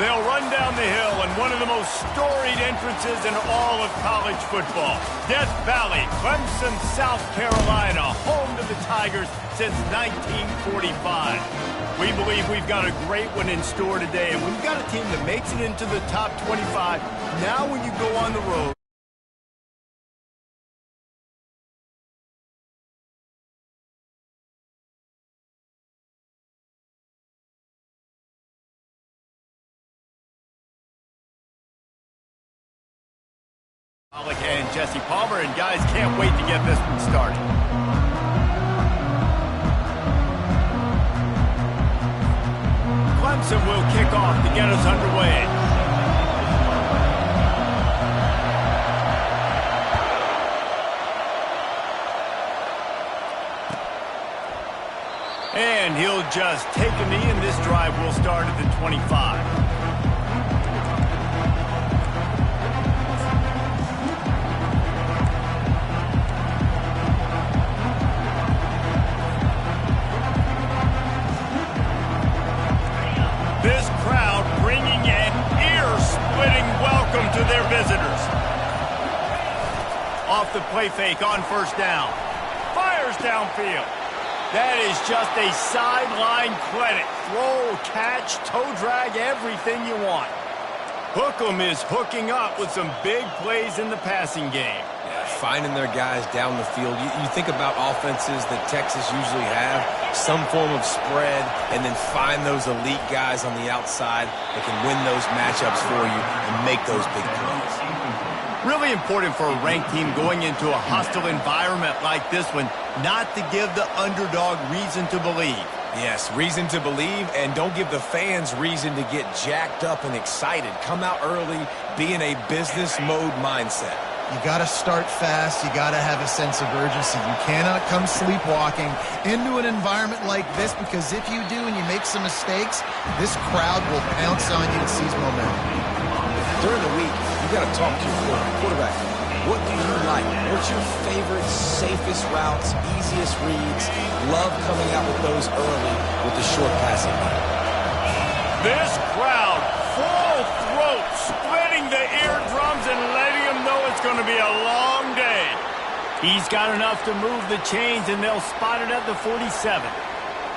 They'll run down the hill in one of the most storied entrances in all of college football. Death Valley, Clemson, South Carolina, home to the Tigers since 1945. We believe we've got a great one in store today, and when you've got a team that makes it into the top 25, now when you go on the road, and Jesse Palmer, and guys can't wait to get this one started. Clemson will kick off to get us underway. And he'll just take a knee, and this drive will start at the 25. This crowd bringing an ear-splitting welcome to their visitors. Off the play fake on first down. Fires downfield. That is just a sideline credit. Throw, catch, toe drag, everything you want. Hook'em is hooking up with some big plays in the passing game. Finding their guys down the field. You think about offenses that Texas usually have, some form of spread, and then find those elite guys on the outside that can win those matchups for you and make those big plays. Really important for a ranked team going into a hostile environment like this one, not to give the underdog reason to believe. Yes, reason to believe, and don't give the fans reason to get jacked up and excited. Come out early, be in a business mode mindset. You got to start fast. You got to have a sense of urgency. You cannot come sleepwalking into an environment like this, because if you do and you make some mistakes, this crowd will pounce on you and seize momentum. During the week, you got to talk to your quarterback. What do you like? What's your favorite, safest routes, easiest reads? Love coming out with those early with the short passing game. This crowd, full throat, splitting the eardrums and letting them know it's going to be a long day. He's got enough to move the chains, and they'll spot it at the 47.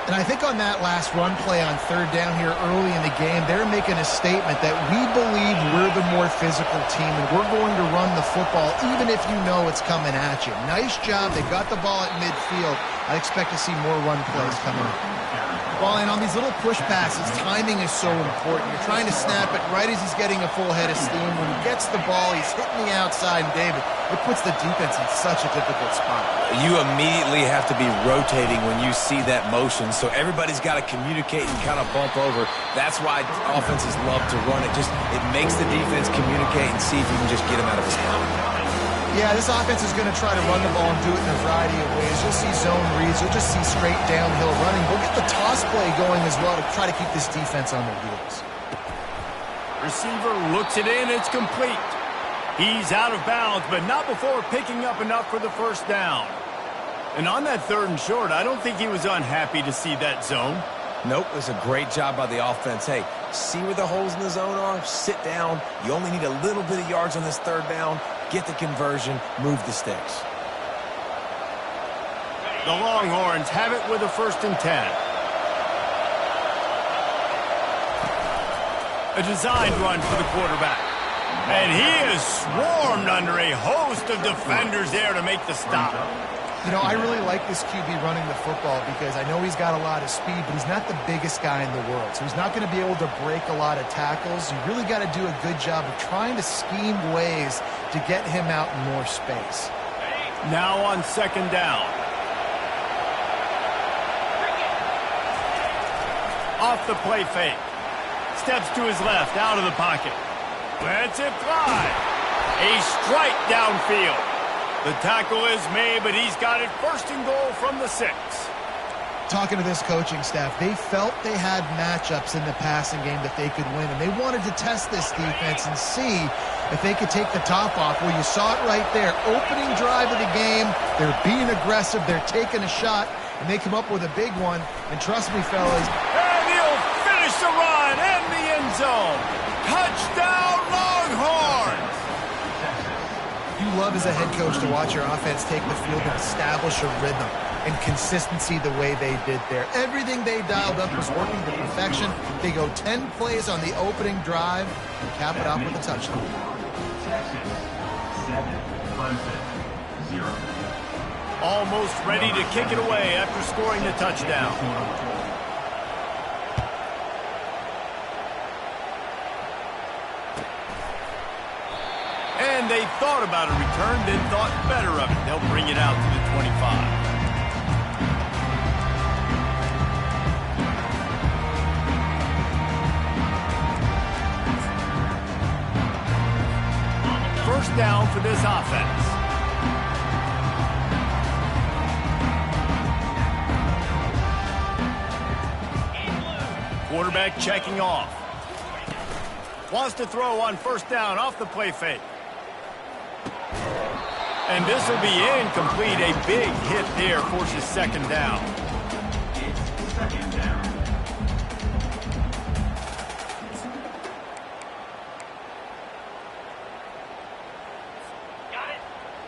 And I think on that last run play on third down here early in the game, they're making a statement that we believe we're the more physical team, and we're going to run the football even if you know it's coming at you. Nice job. They got the ball at midfield. I expect to see more run plays coming up. Well, and on these little push passes, timing is so important. You're trying to snap it right as he's getting a full head of steam. When he gets the ball, he's hitting the outside, and David, it puts the defense in such a difficult spot. You immediately have to be rotating when you see that motion, so everybody's got to communicate and kind of bump over. That's why offenses love to run it. It makes the defense communicate and see if you can just get him out of his helmet. Yeah, this offense is going to try to run the ball and do it in a variety of ways. You'll see zone reads. You'll just see straight downhill running. We'll get the toss play going as well to try to keep this defense on their heels. Receiver looks it in. It's complete. He's out of bounds, but not before picking up enough for the first down. And on that third and short, I don't think he was unhappy to see that zone. Nope, it was a great job by the offense. Hey, see where the holes in the zone are? Sit down. You only need a little bit of yards on this third down. Get the conversion, move the sticks. The Longhorns have it with a 1st and 10. A designed run for the quarterback. And he is swarmed under a host of defenders there to make the stop. You know, I really like this QB running the football because I know he's got a lot of speed, but he's not the biggest guy in the world. So he's not going to be able to break a lot of tackles. You really got to do a good job of trying to scheme ways to get him out in more space. Now on 2nd down. Off the play fake. Steps to his left, out of the pocket. Lets it fly. A strike downfield. The tackle is made, but he's got it 1st and goal from the 6. Talking to this coaching staff, they felt they had matchups in the passing game that they could win, and they wanted to test this defense and see if they could take the top off. Well, you saw it right there. Opening drive of the game, they're being aggressive, they're taking a shot, and they come up with a big one. And trust me, fellas, and he'll finish finish the run in the end zone. Touchdown, Longhorns! You love as a head coach to watch your offense take the field and establish a rhythm and consistency the way they did there. Everything they dialed up was working to perfection. They go 10 plays on the opening drive and cap it off with a touchdown. Almost ready to kick it away after scoring the touchdown. And they thought about a return, then thought better of it. They'll bring it out to the 25. First down for this offense. Quarterback checking off. Wants to throw on first down off the play fake. And this will be incomplete. A big hit there forces second down.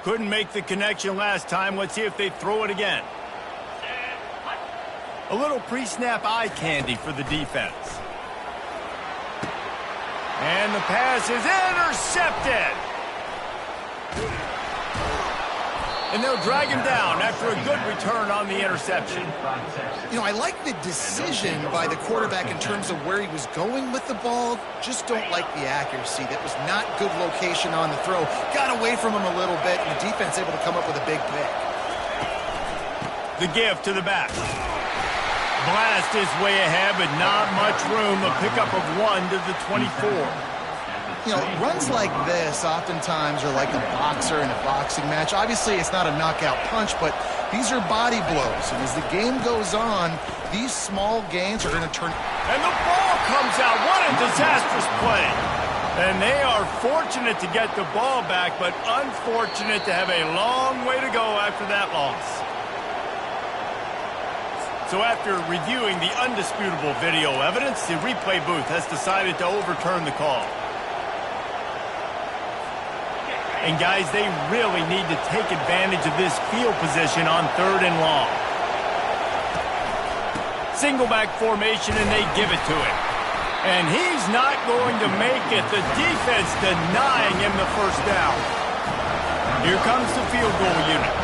Couldn't make the connection last time. Let's see if they throw it again. A little pre-snap eye candy for the defense. And the pass is intercepted. And they'll drag him down after a good return on the interception. You know, I like the decision by the quarterback in terms of where he was going with the ball. Just don't like the accuracy. That was not good location on the throw. Got away from him a little bit, and the defense able to come up with a big pick. The give to the back. Blast is way ahead, but not much room. A pickup of 1 to the 24. You know, runs like this oftentimes are like a boxer in a boxing match. Obviously, it's not a knockout punch, but these are body blows. And as the game goes on, these small gains are going to turn. And the ball comes out. What a disastrous play. And they are fortunate to get the ball back, but unfortunate to have a long way to go after that loss. So after reviewing the undisputable video evidence, the replay booth has decided to overturn the call. And guys, they really need to take advantage of this field position on 3rd and long. Single back formation, and they give it to him. And he's not going to make it. The defense denying him the first down. Here comes the field goal unit.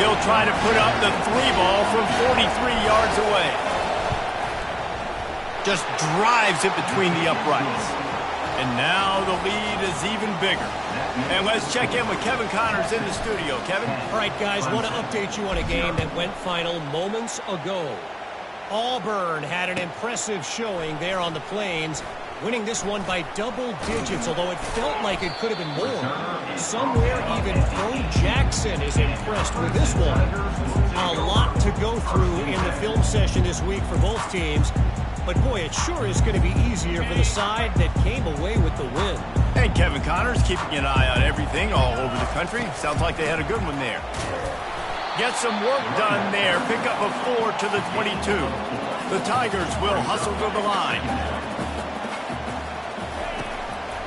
He'll try to put up the 3 ball from 43 yards away. Just drives it between the uprights. And now the lead is even bigger. And let's check in with Kevin Connors in the studio. Kevin? All right, guys, want to update you on a game that went final moments ago. Auburn had an impressive showing there on the Plains, winning this one by double digits, although it felt like it could have been more. Somewhere even Bo Jackson is impressed with this one. A lot to go through in the film session this week for both teams. But, boy, it sure is going to be easier for the side that came away with the win. And Kevin Connors keeping an eye on everything all over the country. Sounds like they had a good one there. Get some work done there. Pick up a 4 to the 22. The Tigers will hustle to the line.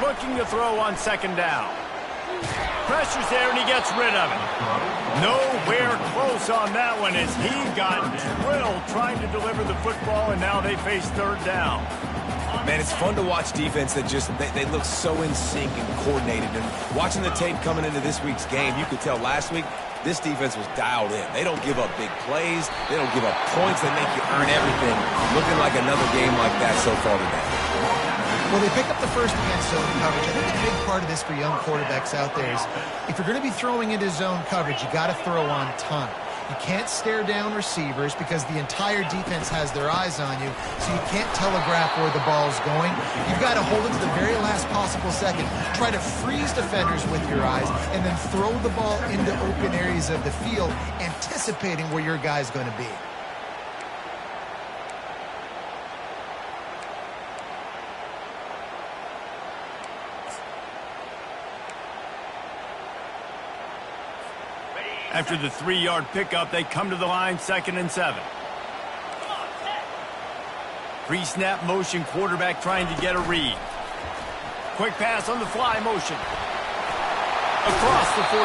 Looking to throw on second down. Pressure's there, and he gets rid of it. Nowhere close on that one as he got drilled trying to deliver the football, and now they face 3rd down. Man, it's fun to watch defense that just, they look so in sync and coordinated. And watching the tape coming into this week's game, you could tell last week this defense was dialed in. They don't give up big plays. They don't give up points. They make you earn everything. Looking like another game like that so far today. Well, they pick up the first against zone coverage. I think a big part of this for young quarterbacks out there is if you're going to be throwing into zone coverage, you got to throw on time. You can't stare down receivers because the entire defense has their eyes on you, so you can't telegraph where the ball's going. You've got to hold it to the very last possible second. Try to freeze defenders with your eyes, and then throw the ball into open areas of the field, anticipating where your guy's going to be. After the 3-yard pickup, they come to the line 2nd and 7. Pre-snap motion, quarterback trying to get a read. Quick pass on the fly motion. Across the 45.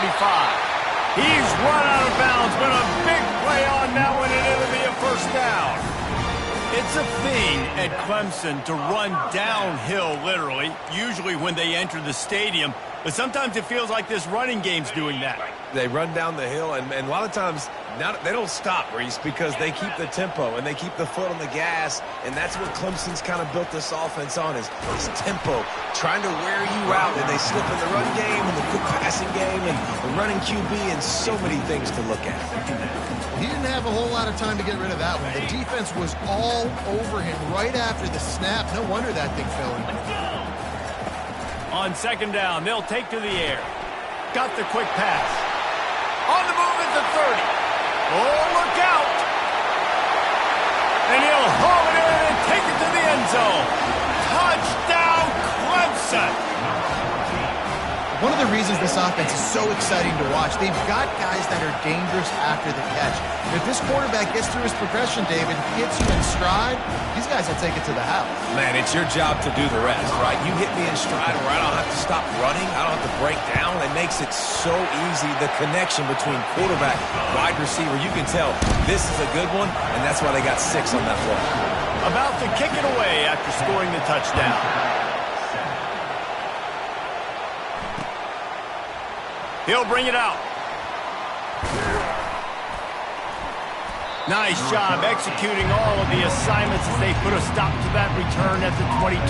He's run out of bounds, but a big play on that one, and it'll be a first down. It's a thing at Clemson to run downhill, literally, usually when they enter the stadium. But sometimes it feels like this running game's doing that. They run down the hill, and a lot of times they don't stop, Reese, because they keep the tempo and they keep the foot on the gas, and that's what Clemson's kind of built this offense on is tempo, trying to wear you out, and they slip in the run game and the quick passing game and the running QB and so many things to look at. He didn't have a whole lot of time to get rid of that one. The defense was all over him right after the snap. No wonder that thing fell in. On second down, they'll take to the air. Got the quick pass. On the move at the 30. Oh, look out! And he'll haul it in and take it to the end zone. Touchdown, Clemson! One of the reasons this offense is so exciting to watch, they've got guys that are dangerous after the catch. If this quarterback gets through his progression, David, hits you in stride, these guys will take it to the house. Man, it's your job to do the rest, right? You hit me in stride where I don't have to stop running. I don't have to break down. It makes it so easy. The connection between quarterback, wide receiver, you can tell this is a good one, and that's why they got 6 on that play. About to kick it away after scoring the touchdown. He'll bring it out. Nice job executing all of the assignments as they put a stop to that return at the 22.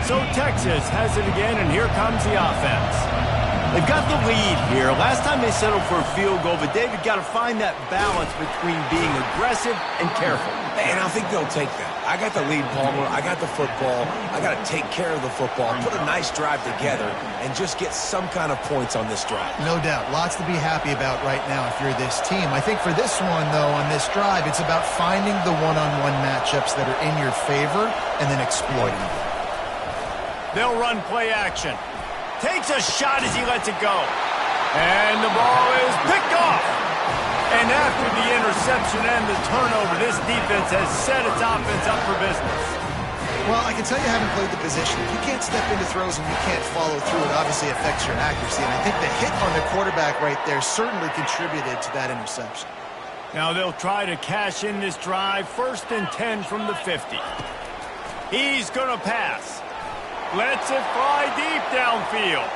So Texas has it again, and here comes the offense. They've got the lead here. Last time they settled for a field goal, but David got to find that balance between being aggressive and careful. And I think they'll take that. I got the lead, Palmer. I got the football. I got to take care of the football, put a nice drive together, and just get some kind of points on this drive. No doubt. Lots to be happy about right now if you're this team. I think for this one, though, on this drive, it's about finding the one-on-one matchups that are in your favor and then exploiting them. They'll run play action. Takes a shot as he lets it go. And the ball is picked off. And after the interception and the turnover, this defense has set its offense up for business. Well, I can tell you haven't played the position. If you can't step into throws and you can't follow through, it obviously affects your accuracy. And I think the hit on the quarterback right there certainly contributed to that interception. Now they'll try to cash in this drive. 1st and 10 from the 50. He's going to pass. Lets it fly deep downfield.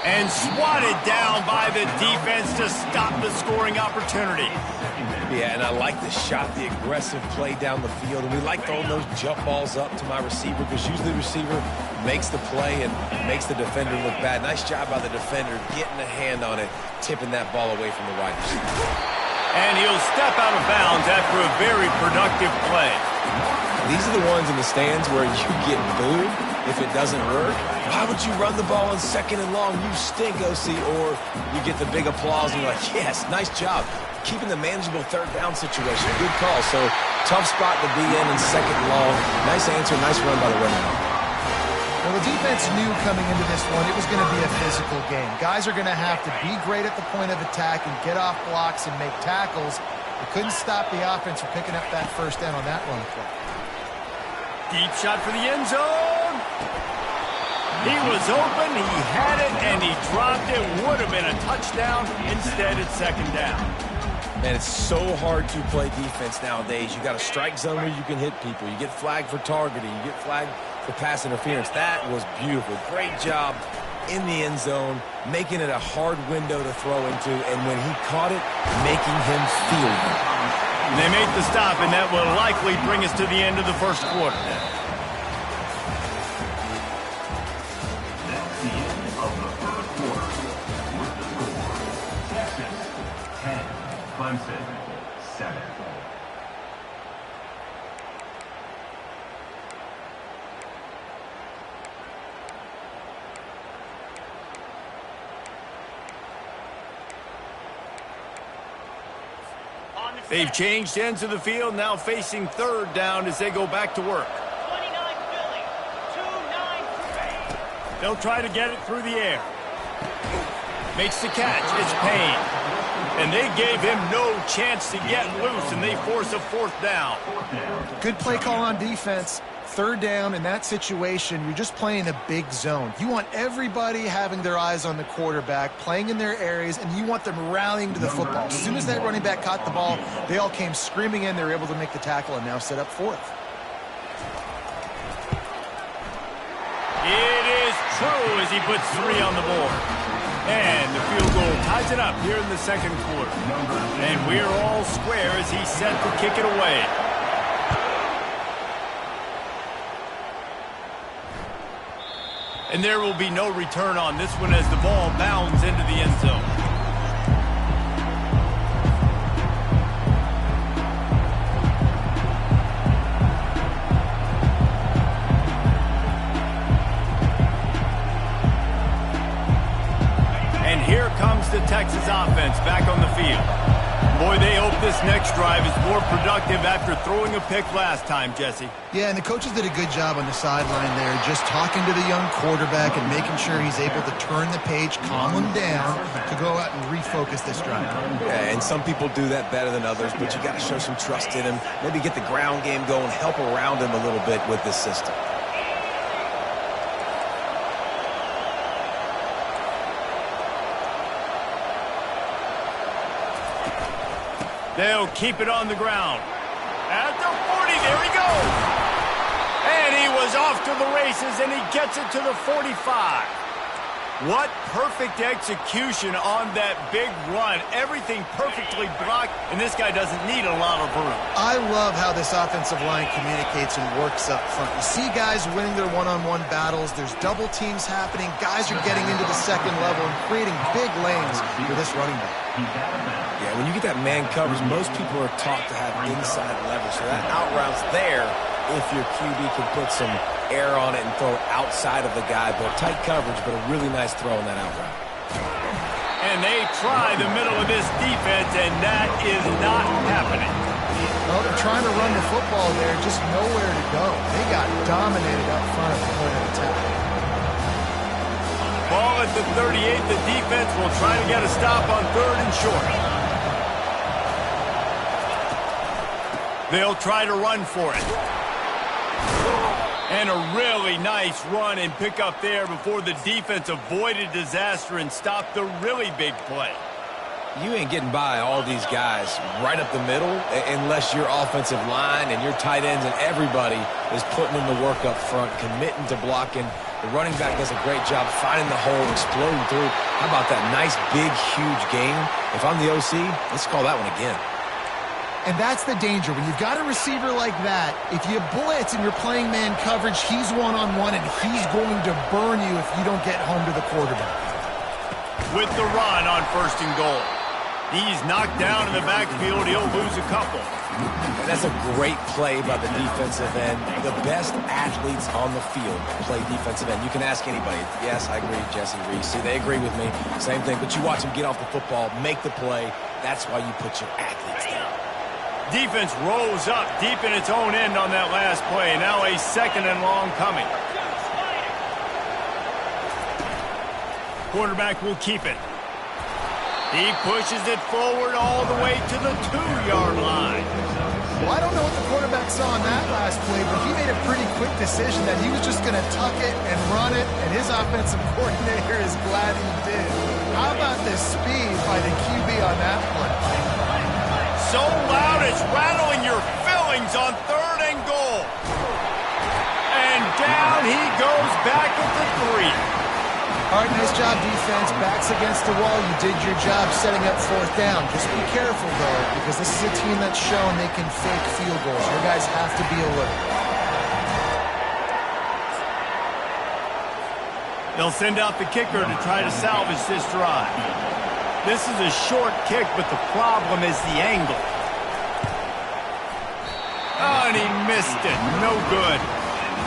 And swatted down by the defense to stop the scoring opportunity. Yeah, and I like the shot, the aggressive play down the field. And we like throwing those jump balls up to my receiver because usually the receiver makes the play and makes the defender look bad. Nice job by the defender getting a hand on it, tipping that ball away from the wide receiver. And he'll step out of bounds after a very productive play. These are the ones in the stands where you get booed if it doesn't work. Why would you run the ball on 2nd and long? You stink, OC. Or you get the big applause and you're like, yes, nice job. Keeping the manageable 3rd down situation. Good call. So tough spot to be in 2nd and long. Nice answer, nice run by the running back. Well, the defense knew coming into this one it was going to be a physical game. Guys are going to have to be great at the point of attack and get off blocks and make tackles. They couldn't stop the offense from picking up that 1st down on that run play. Deep shot for the end zone. He was open, he had it, and he dropped it. Would have been a touchdown. Instead, it's 2nd down. Man, it's so hard to play defense nowadays. You got a strike zone where you can hit people. You get flagged for targeting. You get flagged for pass interference. That was beautiful. Great job in the end zone, making it a hard window to throw into, and when he caught it, making him feel it. They make the stop, and that will likely bring us to the end of the 1st quarter. That's the end of the 1st quarter. With the score, Texas 10, Clemson 7. They've changed ends of the field, now facing 3rd down as they go back to work. 29 Philly, 2-9 Trey. They'll try to get it through the air. Makes the catch. It's Payne. And they gave him no chance to get loose, and they force a fourth down. Good play call on defense. Third down in that situation, you're just playing a big zone. You want everybody having their eyes on the quarterback, playing in their areas, and you want them rallying to the football. As soon as that running back caught the ball, they all came screaming in. They were able to make the tackle and now set up fourth. It is true as he puts 3 on the board. And the field goal ties it up here in the second quarter. And we're all square as he's set to kick it away. And there will be no return on this one as the ball bounds into the end zone. And here comes the Texas offense back on the field. Boy, they hope this next drive is more productive after throwing a pick last time, Jesse. Yeah, and the coaches did a good job on the sideline there, just talking to the young quarterback and making sure he's able to turn the page, calm him down, to go out and refocus this drive. Yeah, and some people do that better than others, but you got to show some trust in him. Maybe get the ground game going, help around him a little bit with this system. They'll keep it on the ground. At the 40, there he goes. And he was off to the races, and he gets it to the 45. What perfect execution on that big run. Everything perfectly blocked, and this guy doesn't need a lot of room. I love how this offensive line communicates and works up front. You see guys winning their one-on-one battles. There's double teams happening. Guys are getting into the second level and creating big lanes for this running back. Yeah, when you get that man coverage, most people are taught to have inside leverage. So that out route's there if your QB can put some air on it and throw it outside of the guy. But tight coverage, but a really nice throw on that out route. And they try the middle of this defense, and that is not happening. Well, they're trying to run the football there, just nowhere to go. They got dominated up front at the point of attack. Ball at the 38. The defense will try to get a stop on 3rd and short. They'll try to run for it. And a really nice run and pick up there before the defense avoided disaster and stopped the really big play. You ain't getting by all these guys right up the middle unless your offensive line and your tight ends and everybody is putting in the work up front, committing to blocking. The running back does a great job finding the hole, exploding through. How about that nice, big, huge gain? If I'm the OC, let's call that one again. And that's the danger. When you've got a receiver like that, if you blitz and you're playing man coverage, he's one-on-one, and he's going to burn you if you don't get home to the quarterback. With the run on 1st and goal. He's knocked down in the backfield. He'll lose a couple. And that's a great play by the defensive end. The best athletes on the field play defensive end. You can ask anybody. Yes, I agree, Jesse Reese. See, they agree with me. Same thing. But you watch them get off the football, make the play. That's why you put your athletes down. Defense rose up deep in its own end on that last play. Now a 2nd and long coming. Quarterback will keep it. He pushes it forward all the way to the 2-yard line. Well, I don't know what the quarterback saw on that last play, but he made a pretty quick decision that he was just going to tuck it and run it, and his offensive coordinator is glad he did. How about the speed by the QB on that play? So loud it's rattling your fillings on 3rd and goal. And down he goes back at the 3. All right, nice job, defense. Backs against the wall. You did your job setting up 4th down. Just be careful, though, because this is a team that's shown they can fake field goals. Your guys have to be alert. They'll send out the kicker to try to salvage this drive. This is a short kick, but the problem is the angle. Oh, and he missed it. No good.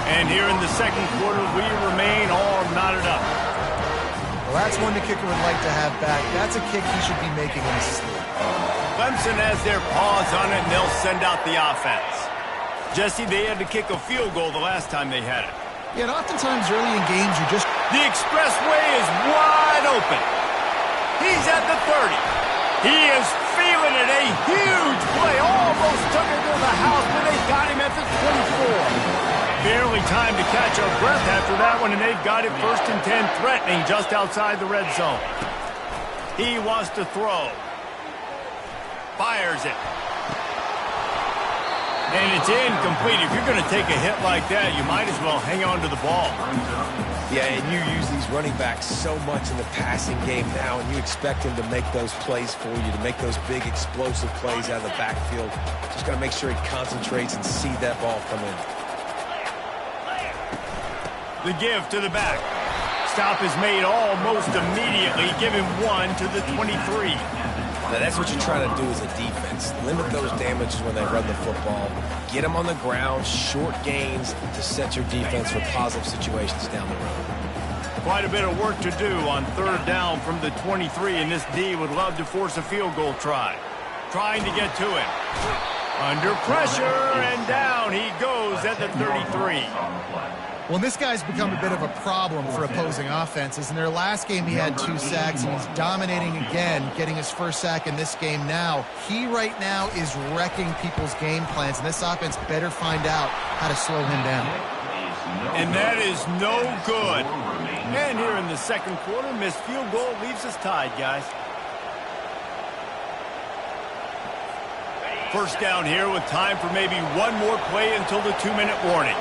And here in the second quarter, we remain all knotted up. Well, that's one the kicker would like to have back. That's a kick he should be making in his sleep. Clemson has their paws on it, and they'll send out the offense. Jesse, they had to kick a field goal the last time they had it. Yeah, and oftentimes early in games, you just... The expressway is wide open. He's at the 30. He is feeling it. A huge play. Almost took it to the house, but they got him at the 24. Barely time to catch our breath after that one, and they've got it 1st and 10, threatening just outside the red zone. He wants to throw. Fires it. And it's incomplete. If you're going to take a hit like that, you might as well hang on to the ball. Yeah, and you use these running backs so much in the passing game now, and you expect him to make those plays for you, to make those big explosive plays out of the backfield. Just got to make sure he concentrates and see that ball come in. The give to the back. Stop is made almost immediately. Give him 1 to the 23. Now, that's what you try to do as a defense. Limit those damages when they run the football. Get them on the ground, short gains to set your defense for positive situations down the road. Quite a bit of work to do on 3rd down from the 23, and this D would love to force a field goal try. Trying to get to it. Under pressure, and down he goes at the 33. Well, this guy's become a bit of a problem for opposing offenses. In their last game, he had 2 sacks, and he's dominating again, getting his 1st sack in this game now. He right now is wrecking people's game plans, and this offense better find out how to slow him down. And that is no good. And here in the 2nd quarter, missed field goal leaves us tied, guys. 1st down here with time for maybe one more play until the 2-minute warning.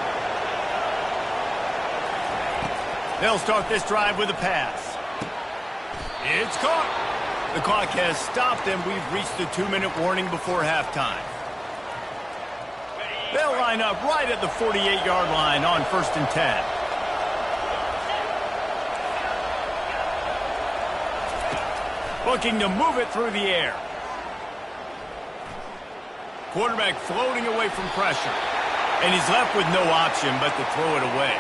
They'll start this drive with a pass. It's caught. The clock has stopped, and we've reached the 2-minute warning before halftime. They'll line up right at the 48-yard line on 1st and 10. Looking to move it through the air. Quarterback floating away from pressure. And he's left with no option but to throw it away.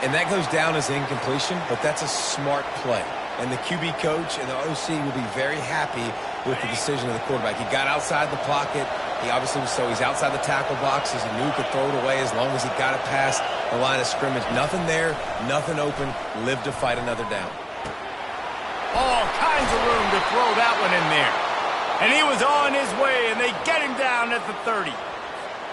And that goes down as incompletion, but that's a smart play. And the QB coach and the OC will be very happy with the decision of the quarterback. He got outside the pocket. He obviously was he's outside the tackle boxes. He knew he could throw it away as long as he got it past the line of scrimmage. Nothing there, nothing open. Live to fight another down. All kinds of room to throw that one in there. And he was on his way, and they get him down at the 30.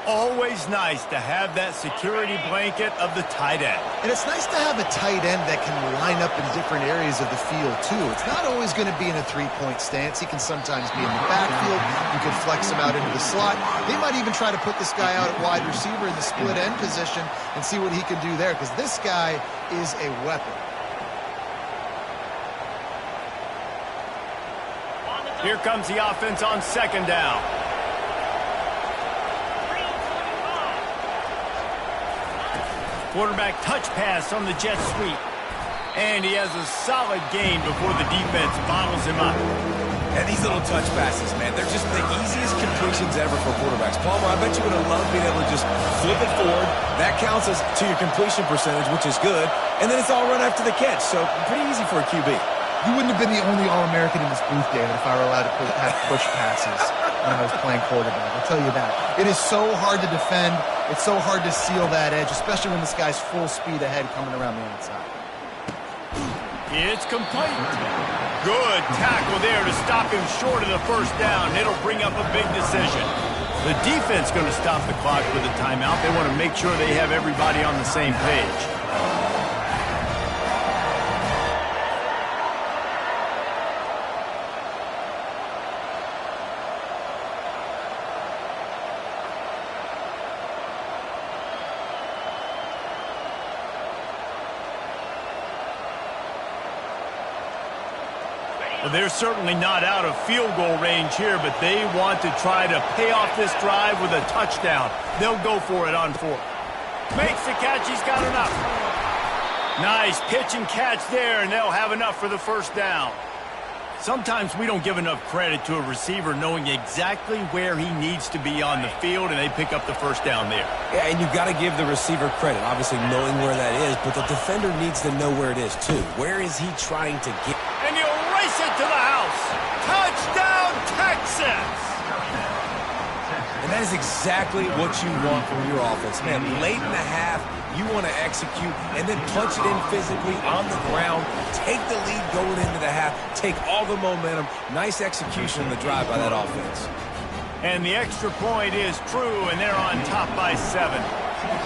Always nice to have that security blanket of the tight end. And it's nice to have a tight end that can line up in different areas of the field, too. It's not always going to be in a 3-point stance. He can sometimes be in the backfield. You can flex him out into the slot. They might even try to put this guy out at wide receiver in the split end position and see what he can do there, because this guy is a weapon. Here comes the offense on 2nd down. Quarterback touch pass on the jet sweep. And he has a solid gain before the defense bottles him up. And these little touch passes, man, they're just the easiest completions ever for quarterbacks. Palmer, I bet you would have loved being able to just flip it forward. That counts as to your completion percentage, which is good. And then it's all run after the catch. So pretty easy for a QB. You wouldn't have been the only All-American in this booth, David, if I were allowed to have push passes when I was playing quarterback. I'll tell you that. It is so hard to defend. It's so hard to seal that edge, especially when this guy's full speed ahead coming around the outside. It's complete. Good tackle there to stop him short of the 1st down. It'll bring up a big decision. The defense going to stop the clock with a timeout. They want to make sure they have everybody on the same page. Well, they're certainly not out of field goal range here, but they want to try to pay off this drive with a touchdown. They'll go for it on 4th. Makes the catch. He's got enough. Nice pitch and catch there, and they'll have enough for the 1st down. Sometimes we don't give enough credit to a receiver knowing exactly where he needs to be on the field, and they pick up the 1st down there. Yeah, and you've got to give the receiver credit, obviously knowing where that is, but the defender needs to know where it is, too. Where is he trying to get? And he'll race it to the house. Touchdown, Texas! And that is exactly exactly what you want from your offense. Man, late in the half, you want to execute and then punch it in physically on the ground, take the lead going into the half, take all the momentum. Nice execution in the drive by that offense. And the extra point is true, and they're on top by 7.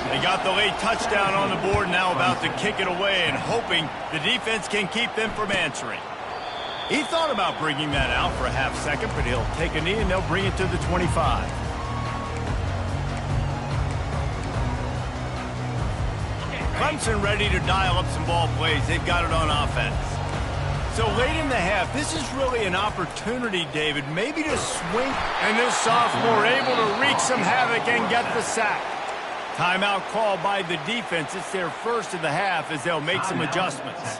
They got the late touchdown on the board, now about to kick it away and hoping the defense can keep them from answering. He thought about bringing that out for a half second, but he'll take a knee and they'll bring it to the 25. Clemson ready to dial up some ball plays. They've got it on offense. So late in the half, this is really an opportunity, David, maybe to swing. And this sophomore able to wreak some havoc and get the sack. Timeout call by the defense. It's their first of the half as they'll make some adjustments.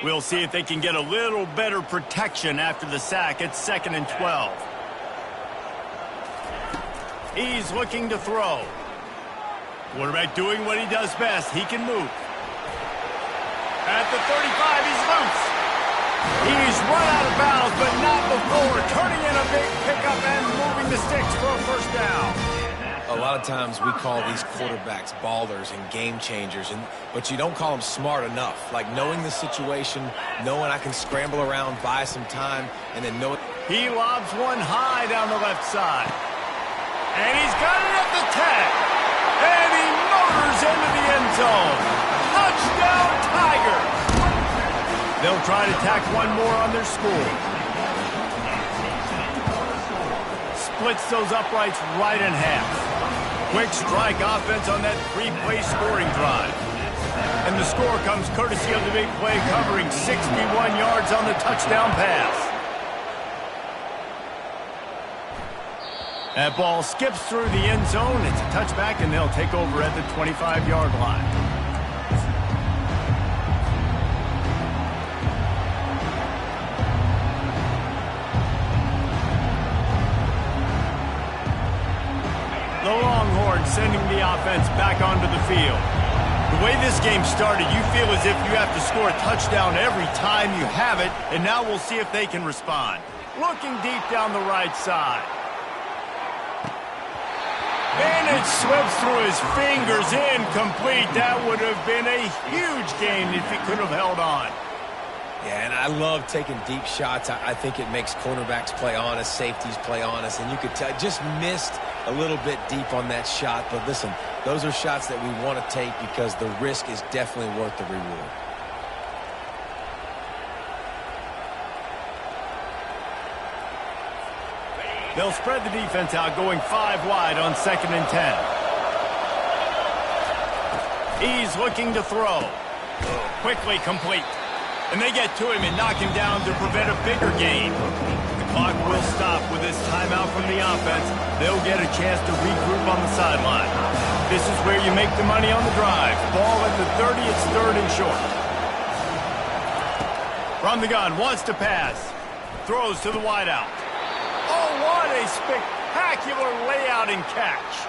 We'll see if they can get a little better protection after the sack. It's 2nd and 12. He's looking to throw. Quarterback doing what he does best. He can move. At the 35, he's loose. He's run out of bounds, but not before turning in a big pickup and moving the sticks for a first down. A lot of times we call these quarterbacks ballers and game changers, but you don't call them smart enough. Like knowing the situation, knowing I can scramble around, buy some time, and then know. He lobs one high down the left side. And he's got it at the 10. And he motors into the end zone. Touchdown, Tigers! They'll try to tack one more on their score. Splits those uprights right in half. Quick strike offense on that 3-play scoring drive. And the score comes courtesy of the big play covering 61 yards on the touchdown pass. That ball skips through the end zone. It's a touchback, and they'll take over at the 25-yard line. The Longhorns sending the offense back onto the field. The way this game started, you feel as if you have to score a touchdown every time you have it, and now we'll see if they can respond. Looking deep down the right side. And it slips through his fingers, incomplete. That would have been a huge gain if he could have held on. Yeah, and I love taking deep shots. I think it makes cornerbacks play honest, safeties play honest, and you could tell just missed a little bit deep on that shot. But listen, those are shots that we want to take because the risk is definitely worth the reward. They'll spread the defense out, going 5 wide on 2nd and 10. He's looking to throw. Quickly complete. And they get to him and knock him down to prevent a bigger gain. The clock will stop with this timeout from the offense. They'll get a chance to regroup on the sideline. This is where you make the money on the drive. Ball at the 30, it's 3rd and short. From the gun, wants to pass. Throws to the wideout. Oh, what a spectacular layout and catch.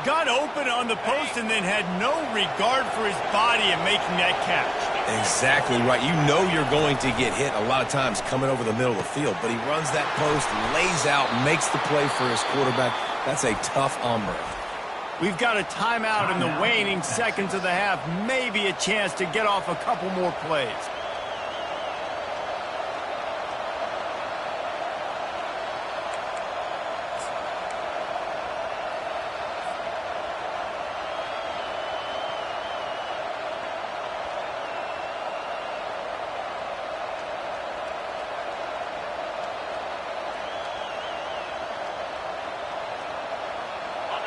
Got open on the post and then had no regard for his body in making that catch. Exactly right. You know you're going to get hit a lot of times coming over the middle of the field, but he runs that post, lays out, makes the play for his quarterback. That's a tough hombre. We've got a timeout in the waning seconds of the half. Maybe a chance to get off a couple more plays.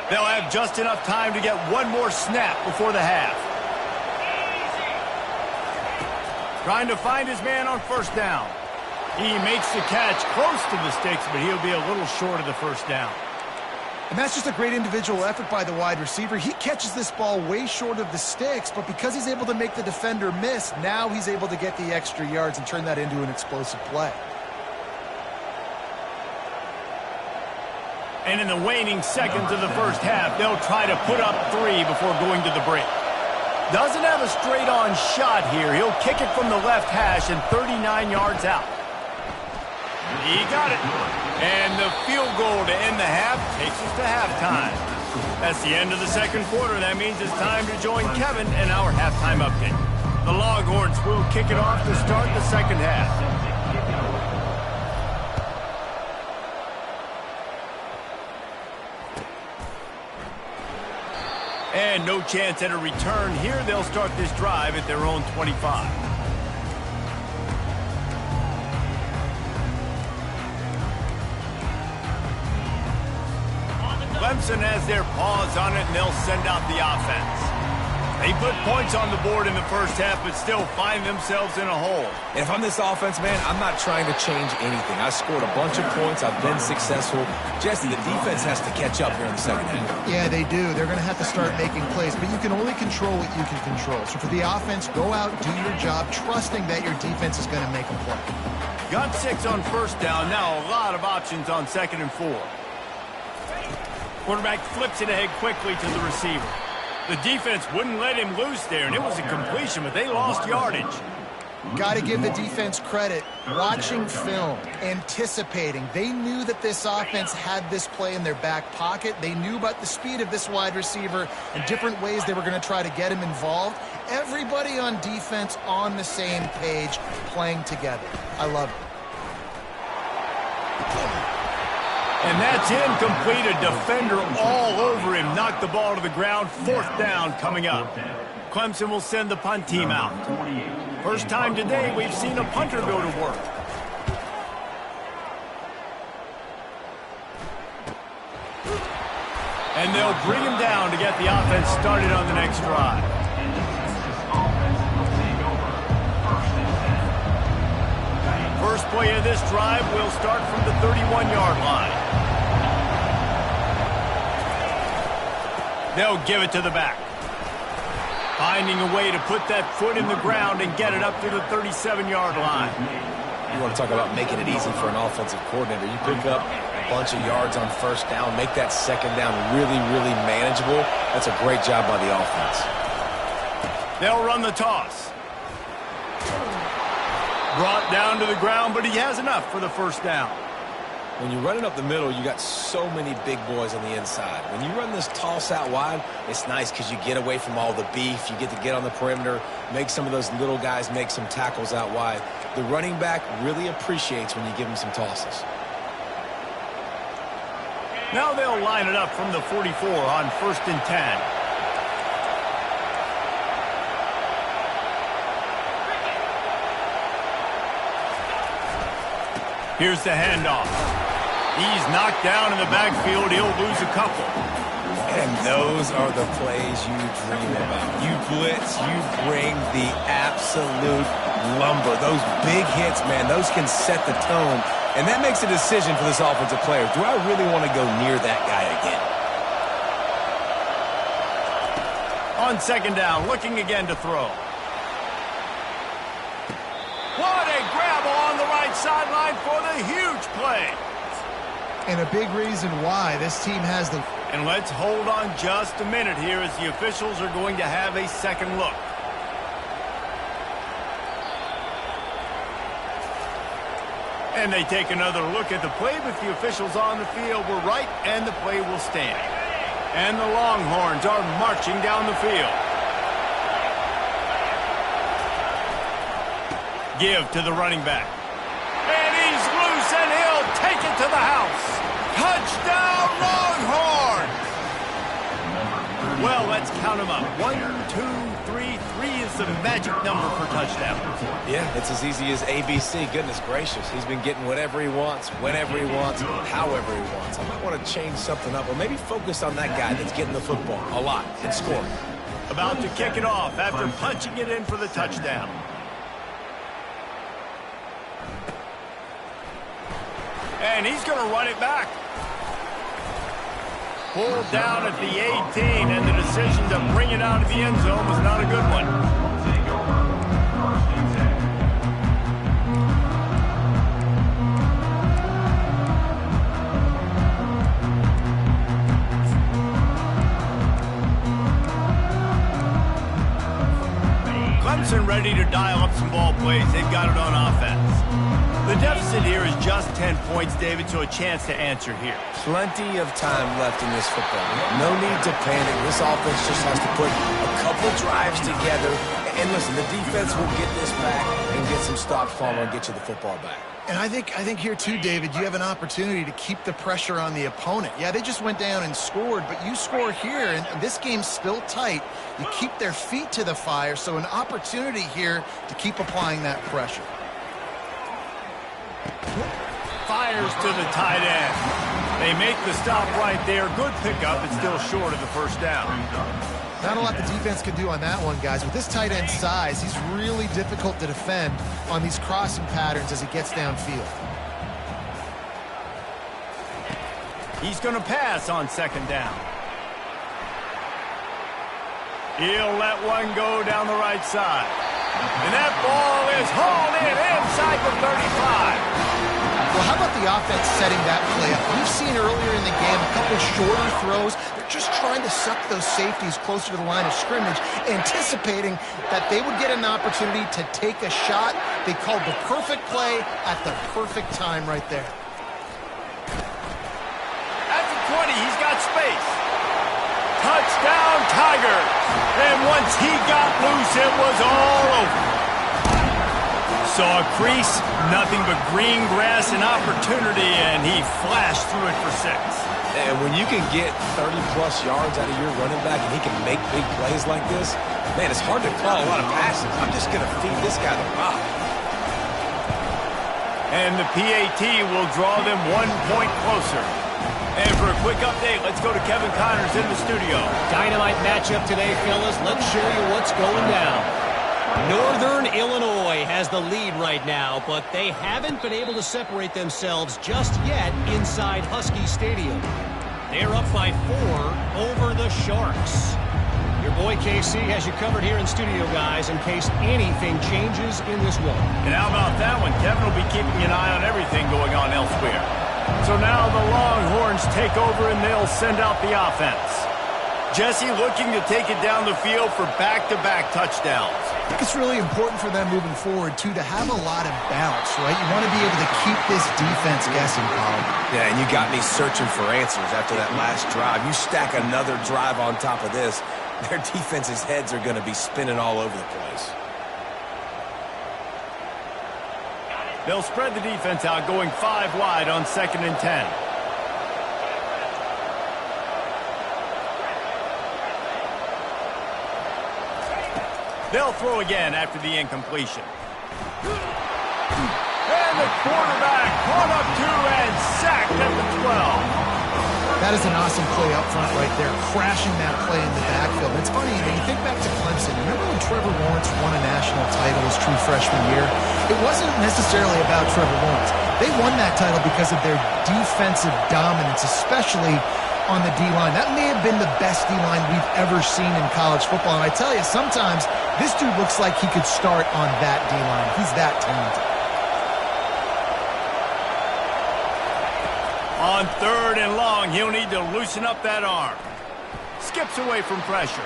They'll have just enough time to get one more snap before the half. Trying to find his man on first down. He makes the catch close to the sticks, but he'll be a little short of the first down. And that's just a great individual effort by the wide receiver. He catches this ball way short of the sticks, but because he's able to make the defender miss, now he's able to get the extra yards and turn that into an explosive play. And in the waning seconds of the first half, they'll try to put up 3 before going to the break. Doesn't have a straight-on shot here. He'll kick it from the left hash and 39 yards out. He got it. And the field goal to end the half takes us to halftime. That's the end of the second quarter. That means it's time to join Kevin in our halftime update. The Longhorns will kick it off to start the second half. And no chance at a return here. They'll start this drive at their own 25. Clemson has their paws on it, and they'll send out the offense. They put points on the board in the first half, but still find themselves in a hole. And if I'm this offense, man, I'm not trying to change anything. I scored a bunch of points. I've been successful. Jesse, the defense has to catch up here in the second half. Yeah, they do. They're going to have to start making plays, but you can only control what you can control. So for the offense, go out, do your job, trusting that your defense is going to make a play. Got 6 on first down. Now a lot of options on 2nd and 4. Quarterback flips it ahead quickly to the receiver. The defense wouldn't let him loose there, and it was a completion, but they lost yardage. Got to give the defense credit. Watching film, anticipating. They knew that this offense had this play in their back pocket. They knew about the speed of this wide receiver and different ways they were going to try to get him involved. Everybody on defense on the same page, playing together. I love it. And that's incomplete. A defender all over him. Knocked the ball to the ground. 4th down coming up. Clemson will send the punt team out. First time today we've seen a punter go to work. And they'll bring him down to get the offense started on the next drive. First play of this drive will start from the 31-yard line. They'll give it to the back. Finding a way to put that foot in the ground and get it up to the 37-yard line. You want to talk about making it easy for an offensive coordinator. You pick up a bunch of yards on first down, make that second down really, really manageable. That's a great job by the offense. They'll run the toss. Brought down to the ground, but he has enough for the first down. When you're running up the middle, you got so many big boys on the inside. When you run this toss out wide, it's nice because you get away from all the beef. You get to get on the perimeter, make some of those little guys make some tackles out wide. The running back really appreciates when you give him some tosses. Now they'll line it up from the 44 on 1st and 10. Here's the handoff. He's knocked down in the backfield. He'll lose a couple. And those are the plays you dream about. You blitz, you bring the absolute lumber. Those big hits, man, those can set the tone. And that makes a decision for this offensive player. Do I really want to go near that guy again? On 2nd down, looking again to throw. What a grab on the right sideline for the huge play. And a big reason why this team has the... And let's hold on just a minute here as the officials are going to have a second look. And they take another look at the play, but the officials on the field were right, and the play will stand. And the Longhorns are marching down the field. Give to the running back. And he's loose, and he'll take it to the house. Touchdown, Longhorns! Well, let's count them up. 1, 2, 3. 3 is the magic number for touchdowns. Yeah, it's as easy as ABC. Goodness gracious. He's been getting whatever he wants, whenever he wants, however he wants. I might want to change something up or maybe focus on that guy that's getting the football a lot and scoring. About to kick it off after punching it in for the touchdown. And he's going to run it back. Pulled down at the 18, and the decision to bring it out of the end zone was not a good one. Clemson ready to dial up some ball plays. They've got it on offense. The deficit here is just 10 points, David, so a chance to answer here. Plenty of time left in this football game. No need to panic. This offense just has to put a couple drives together. And listen, the defense will get this back and get some stops following and get you the football back. And I think here too, David, you have an opportunity to keep the pressure on the opponent. Yeah, they just went down and scored, but you score here, and this game's still tight. You keep their feet to the fire, so an opportunity here to keep applying that pressure. Fires to the tight end. They make the stop right there. Good pickup. It's still short of the first down. Not a lot the defense can do on that one, guys. With this tight end size, he's really difficult to defend on these crossing patterns as he gets downfield. He's going to pass on second down. He'll let one go down the right side. And that ball is hauled in inside the 35. Well, how about the offense setting that play up? We've seen earlier in the game a couple shorter throws. They're just trying to suck those safeties closer to the line of scrimmage, anticipating that they would get an opportunity to take a shot. They called the perfect play at the perfect time right there. At the 20, he's got space. Touchdown, Tigers. And once he got loose, it was all over. Saw a crease, nothing but green grass and opportunity, and he flashed through it for 6. And when you can get 30-plus yards out of your running back and he can make big plays like this, man, it's hard to call a lot of passes. I'm just going to feed this guy the rock. And the PAT will draw them 1 point closer. And for a quick update, let's go to Kevin Connors in the studio. Dynamite matchup today, fellas. Let's show you what's going down. Northern Illinois has the lead right now, but they haven't been able to separate themselves just yet inside Husky Stadium. They're up by 4 over the Sharks. Your boy KC has you covered here in studio, guys, in case anything changes in this one. And how about that one? Kevin will be keeping an eye on everything going on elsewhere. So now the Longhorns take over and they'll send out the offense. Jesse looking to take it down the field for back-to-back touchdowns. I think it's really important for them moving forward, too, to have a lot of bounce, right? You want to be able to keep this defense guessing, Paul. Yeah, and you got me searching for answers after that last drive. You stack another drive on top of this, their defense's heads are going to be spinning all over the place. They'll spread the defense out, going 5 wide on 2nd and 10. They'll throw again after the incompletion. And the quarterback caught up 2 and sacked at the 12. That is an awesome play up front right there, crashing that play in the backfield. It's funny, when you think back to Clemson, remember when Trevor Lawrence won a national title his true freshman year? It wasn't necessarily about Trevor Lawrence. They won that title because of their defensive dominance, especially on the D-line. That may have been the best D-line we've ever seen in college football. And I tell you, sometimes this dude looks like he could start on that D-line. He's that talented. On 3rd and long, he'll need to loosen up that arm. Skips away from pressure.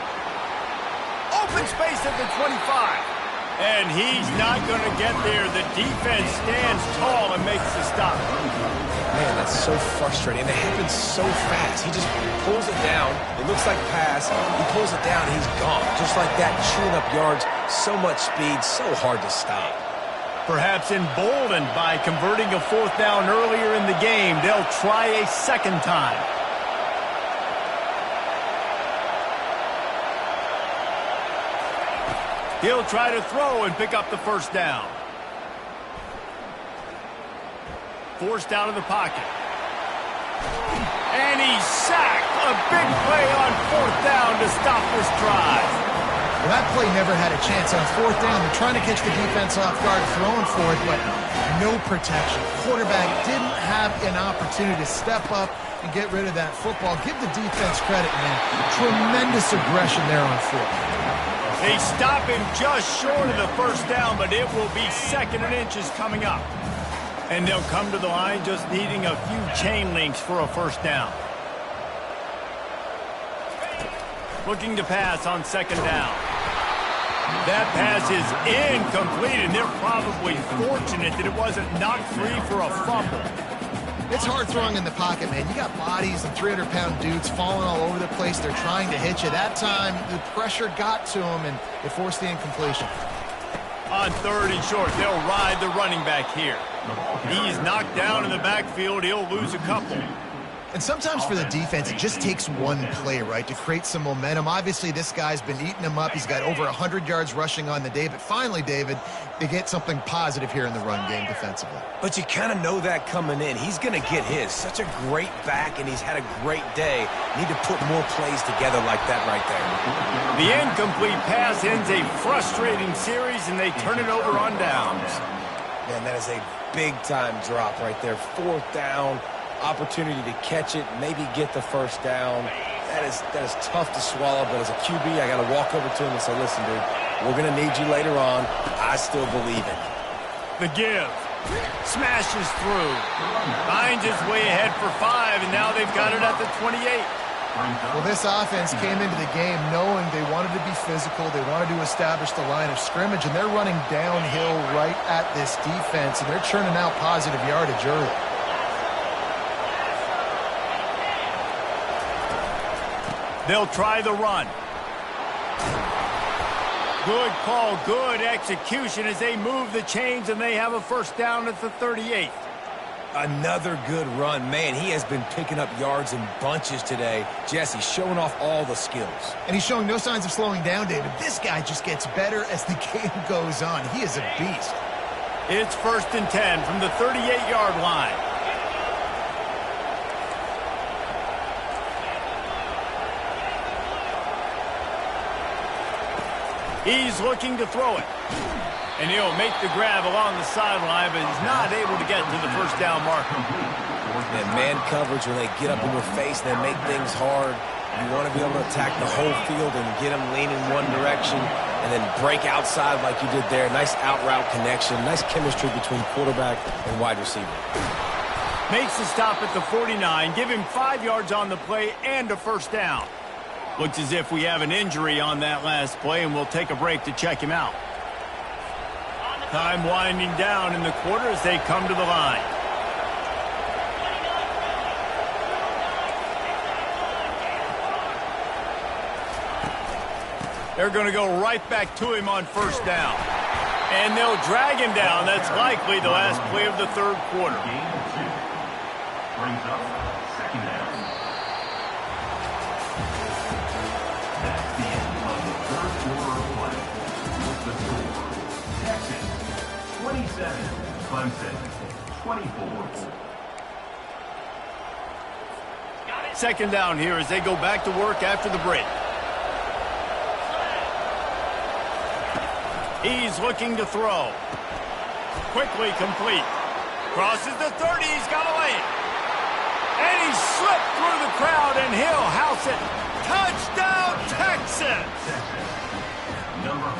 Open space at the 25. And he's not going to get there. The defense stands tall and makes the stop. Man, that's so frustrating. And it happens so fast. He just pulls it down. It looks like pass. He pulls it down, and he's gone. Just like that, chewing up yards. So much speed, so hard to stop. Perhaps emboldened by converting a 4th down earlier in the game, they'll try a 2nd time. He'll try to throw and pick up the 1st down. Forced out of the pocket. And he's sacked. A big play on 4th down to stop this drive. Well, that play never had a chance on 4th down. They're trying to catch the defense off guard, throwing for it, but no protection. Quarterback didn't have an opportunity to step up and get rid of that football. Give the defense credit, man. Tremendous aggression there on 4th. They stop him just short of the 1st down, but it will be 2nd and inches coming up. And they'll come to the line just needing a few chain links for a 1st down. Looking to pass on 2nd down. That pass is incomplete, and they're probably fortunate that it wasn't knocked free for a fumble. It's hard throwing in the pocket, man. You got bodies and 300-pound dudes falling all over the place. They're trying to hit you. That time, the pressure got to him, and it forced the incompletion. On 3rd and short, they'll ride the running back here. He's knocked down in the backfield. He'll lose a couple. And sometimes for the defense, it just takes one play, right, to create some momentum. Obviously, this guy's been eating them up. He's got over 100 yards rushing on the day. But finally, David, they get something positive here in the run game defensively. But you kind of know that coming in. He's going to get his. Such a great back, and he's had a great day. Need to put more plays together like that right there. The incomplete pass ends a frustrating series, and they turn it over on downs. Man, that is a big-time drop right there. 4th down. Opportunity to catch it, maybe get the first down. That is tough to swallow, but as a QB, I got to walk over to him and say, listen, dude, we're going to need you later on. I still believe in you. The give. Smashes through. Finds his way ahead for 5, and now they've got it at the 28. Well, this offense came into the game knowing they wanted to be physical. They wanted to establish the line of scrimmage, and they're running downhill right at this defense, and they're churning out positive yardage early. They'll try the run. Good call, good execution as they move the chains, and they have a first down at the 38. Another good run. Man, he has been picking up yards in bunches today. Jesse showing off all the skills. And he's showing no signs of slowing down, David. This guy just gets better as the game goes on. He is a beast. It's 1st and 10 from the 38-yard line. He's looking to throw it. And he'll make the grab along the sideline, but he's not able to get to the first down marker. And man coverage, when they get up in your face, they make things hard. You want to be able to attack the whole field and get them leaning one direction and then break outside like you did there. Nice out-route connection. Nice chemistry between quarterback and wide receiver. Makes the stop at the 49. Give him 5 yards on the play and a first down. Looks as if we have an injury on that last play, and we'll take a break to check him out. Time winding down in the quarter as they come to the line. They're going to go right back to him on first down. And they'll drag him down. That's likely the last play of the 3rd quarter. Brings up 2nd down. That's the end of the 3rd quarter of play. With the score, Texas 27, Clemson 24. 2nd down here as they go back to work after the break. He's looking to throw. Quickly complete. Crosses the 30. He's got to lay it. And he slipped through the crowd, and he'll house it. Touchdown, Texas!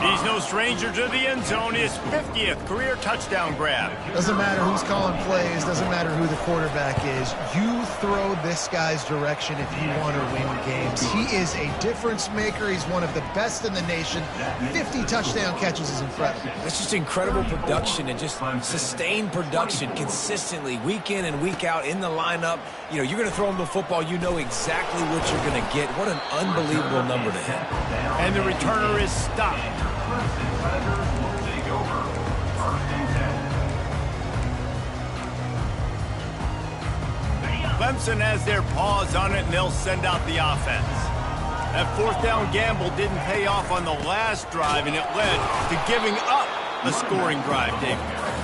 He's no stranger to the end zone. His 50th career touchdown grab. Doesn't matter who's calling plays. Doesn't matter who the quarterback is. You throw this guy's direction if you want to win games. He is a difference maker. He's one of the best in the nation. 50 touchdown catches is incredible. It's just incredible production and just sustained production consistently, week in and week out in the lineup. You know, you're going to throw him the football. You know exactly what you're going to get. What an unbelievable number to hit. And the returner is stopped. Clemson has their paws on it, and they'll send out the offense. That 4th down gamble didn't pay off on the last drive, and it led to giving up a scoring drive, David.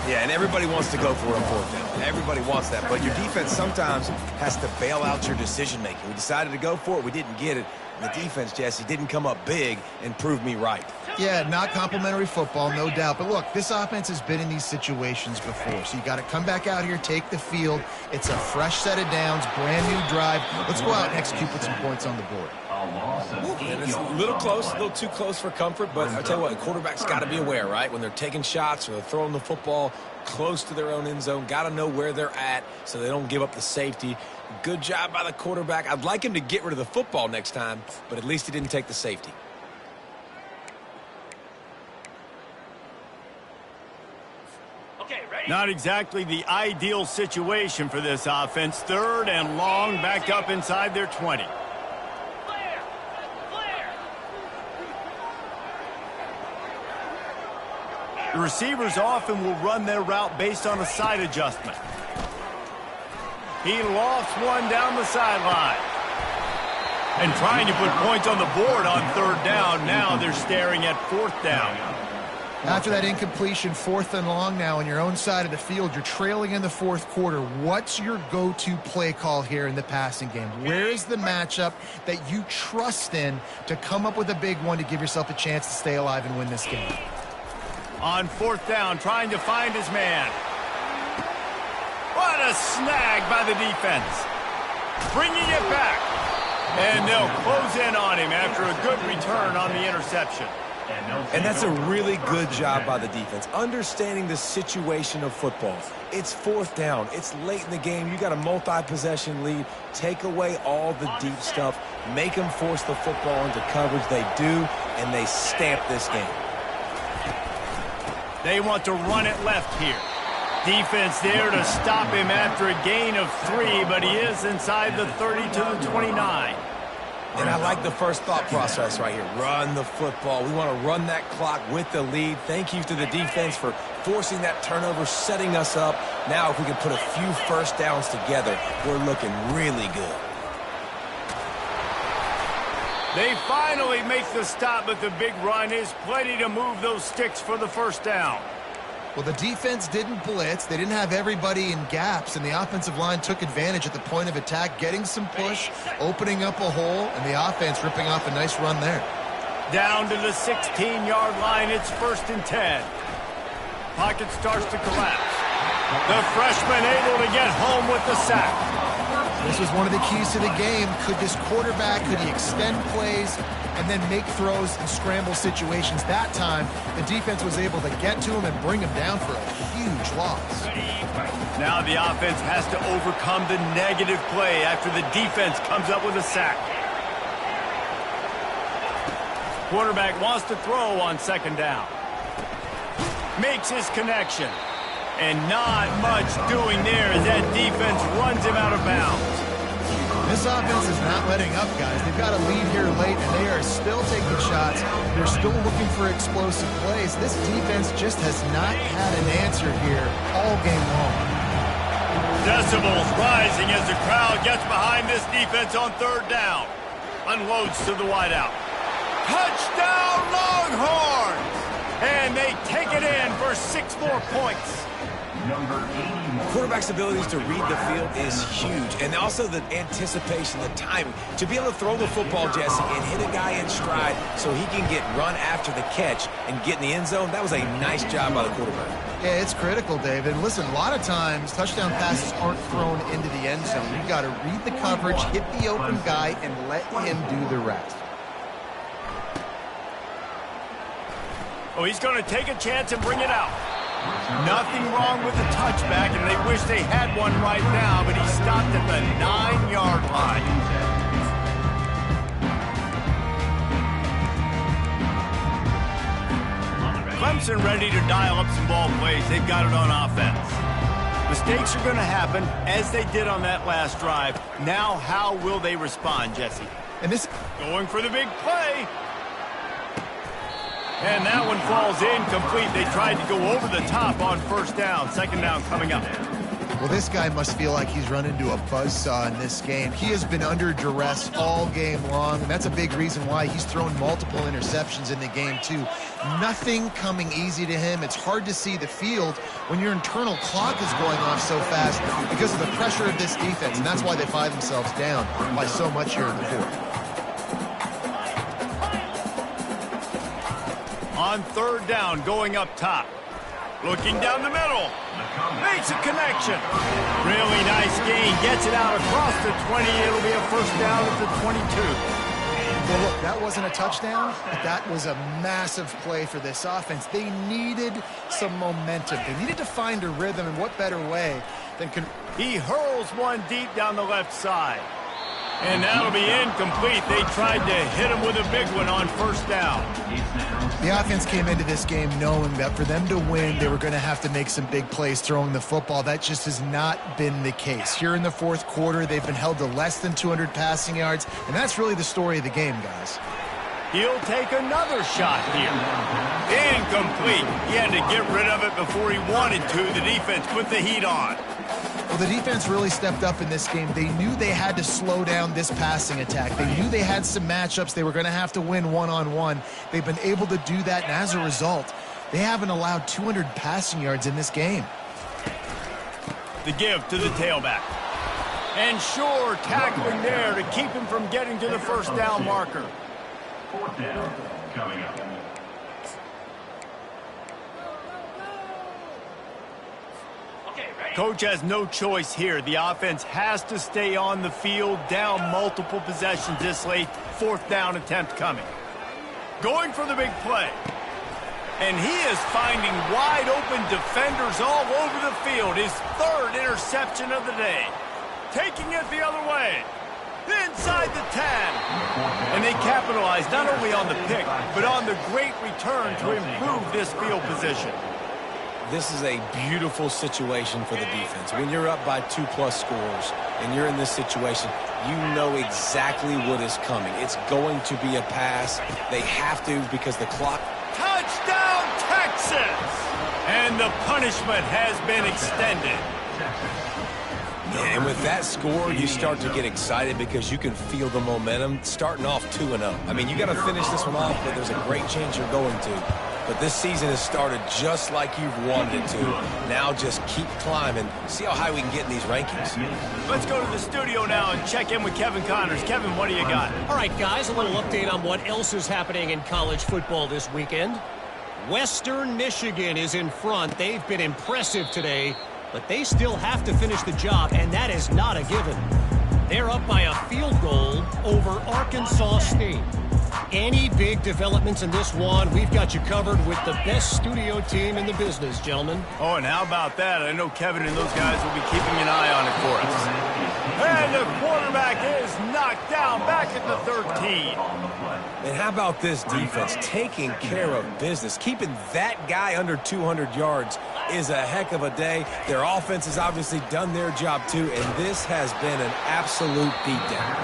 Yeah, and everybody wants to go for it on 4th down. Everybody wants that, but your defense sometimes has to bail out your decision-making. We decided to go for it. We didn't get it. The defense, Jesse, didn't come up big and prove me right. Yeah, not complimentary football, no doubt. But look, this offense has been in these situations before. So you got to come back out here, take the field. It's a fresh set of downs, brand new drive. Let's go out and execute, put some points on the board. And it's a little close, a little too close for comfort, but I'll tell you what, the quarterback's got to be aware, right? When they're taking shots or they're throwing the football close to their own end zone, got to know where they're at so they don't give up the safety. Good job by the quarterback. I'd like him to get rid of the football next time, but at least he didn't take the safety. Not exactly the ideal situation for this offense. 3rd and long, backed up inside their 20. The receivers often will run their route based on a side adjustment. He lofts one down the sideline. And trying to put points on the board on 3rd down. Now they're staring at 4th down. After that incompletion, 4th and long now on your own side of the field, you're trailing in the 4th quarter. What's your go-to play call here in the passing game? Where is the matchup that you trust in to come up with a big one to give yourself a chance to stay alive and win this game? On 4th down, trying to find his man. What a snag by the defense. Bringing it back. And they'll close in on him after a good return on the interception. And that's a really good job by the defense, understanding the situation of football. It's 4th down. It's late in the game. You got a multi-possession lead. Take away all the deep stuff. Make them force the football into coverage. They do, and they stamp this game. They want to run it left here. Defense there to stop him after a gain of 3, but he is inside the 30 to the 29. And I like the first thought process right here. Run the football. We want to run that clock with the lead. Thank you to the defense for forcing that turnover, setting us up. Now if we can put a few first downs together, we're looking really good. They finally make the stop, but the big run is plenty to move those sticks for the 1st down. Well, the defense didn't blitz. They didn't have everybody in gaps, and the offensive line took advantage at the point of attack, getting some push, opening up a hole, and the offense ripping off a nice run there. Down to the 16-yard line, it's 1st and 10. Pocket starts to collapse. The freshman able to get home with the sack. This was one of the keys to the game. Could this quarterback, could he extend plays and then make throws in scramble situations? That time, the defense was able to get to him and bring him down for a huge loss. Now the offense has to overcome the negative play after the defense comes up with a sack. Quarterback wants to throw on 2nd down. Makes his connection. And not much doing there as that defense runs him out of bounds. This offense is not letting up, guys. They've got a lead here late, and they are still taking shots. They're still looking for explosive plays. This defense just has not had an answer here all game long. Decibels rising as the crowd gets behind this defense on 3rd down. Unloads to the wideout. Touchdown, Longhorns! And they take it in for 6 more points. Quarterback's abilities to read the field is huge, and also the anticipation, the timing. To be able to throw the football, Jesse, and hit a guy in stride so he can get run after the catch and get in the end zone, that was a nice job by the quarterback. Yeah, it's critical, David. Listen, a lot of times touchdown passes aren't thrown into the end zone. You've got to read the coverage, hit the open guy, and let him do the rest. Oh, he's going to take a chance and bring it out. Nothing wrong with the touchback, and they wish they had one right now, but he stopped at the 9-yard line. Clemson ready to dial up some ball plays. They've got it on offense. Mistakes are going to happen, as they did on that last drive. Now, how will they respond, Jesse? And this going for the big play. And that one falls incomplete. They tried to go over the top on 1st down. 2nd down coming up. Well, this guy must feel like he's run into a buzzsaw in this game. He has been under duress all game long, and that's a big reason why he's thrown multiple interceptions in the game, too. Nothing coming easy to him. It's hard to see the field when your internal clock is going off so fast because of the pressure of this defense, and that's why they find themselves down by so much here in the 4th. On 3rd down, going up top. Looking down the middle. Makes a connection. Really nice gain. Gets it out across the 20. It'll be a 1st down at the 22. Well, look, that wasn't a touchdown, but that was a massive play for this offense. They needed some momentum. They needed to find a rhythm, and what better way than... He hurls one deep down the left side. And that'll be incomplete. They tried to hit him with a big one on first down. The offense came into this game knowing that for them to win, they were going to have to make some big plays throwing the football. That just has not been the case. Here in the fourth quarter, they've been held to less than 200 passing yards, and that's really the story of the game, guys. He'll take another shot here. Incomplete. He had to get rid of it before he wanted to. The defense put the heat on. Well, the defense really stepped up in this game. They knew they had to slow down this passing attack. They knew they had some matchups they were going to have to win one-on-one. They've been able to do that, and as a result, they haven't allowed 200 passing yards in this game. The give to the tailback. And sure, tackling there to keep him from getting to the first down marker. Fourth down coming up. Coach has no choice here. The offense has to stay on the field, down multiple possessions this late. Fourth down attempt coming. Going for the big play. And he is finding wide open defenders all over the field. His third interception of the day. Taking it the other way. Inside the 10. And they capitalized not only on the pick, but on the great return to improve this field position. This is a beautiful situation for the defense. When you're up by 2+ scores and you're in this situation, you know exactly what is coming. It's going to be a pass. They have to because the clock. Touchdown, Texas! And the punishment has been extended. And with that score, you start to get excited because you can feel the momentum starting off 2-0. I mean, you got to finish this one off, but there's a great chance you're going to. But this season has started just like you've wanted it to. Now just keep climbing. See how high we can get in these rankings. Let's go to the studio now and check in with Kevin Connors. Kevin, what do you got? All right, guys, a little update on what else is happening in college football this weekend. Western Michigan is in front. They've been impressive today, but they still have to finish the job, and that is not a given. They're up by a field goal over Arkansas State. Any big developments in this one, we've got you covered with the best studio team in the business, gentlemen. Oh, and how about that? I know Kevin and those guys will be keeping an eye on it for us. And the quarterback is knocked down back at the 13. And how about this defense taking care of business? Keeping that guy under 200 yards is a heck of a day. Their offense has obviously done their job too, and this has been an absolute beatdown.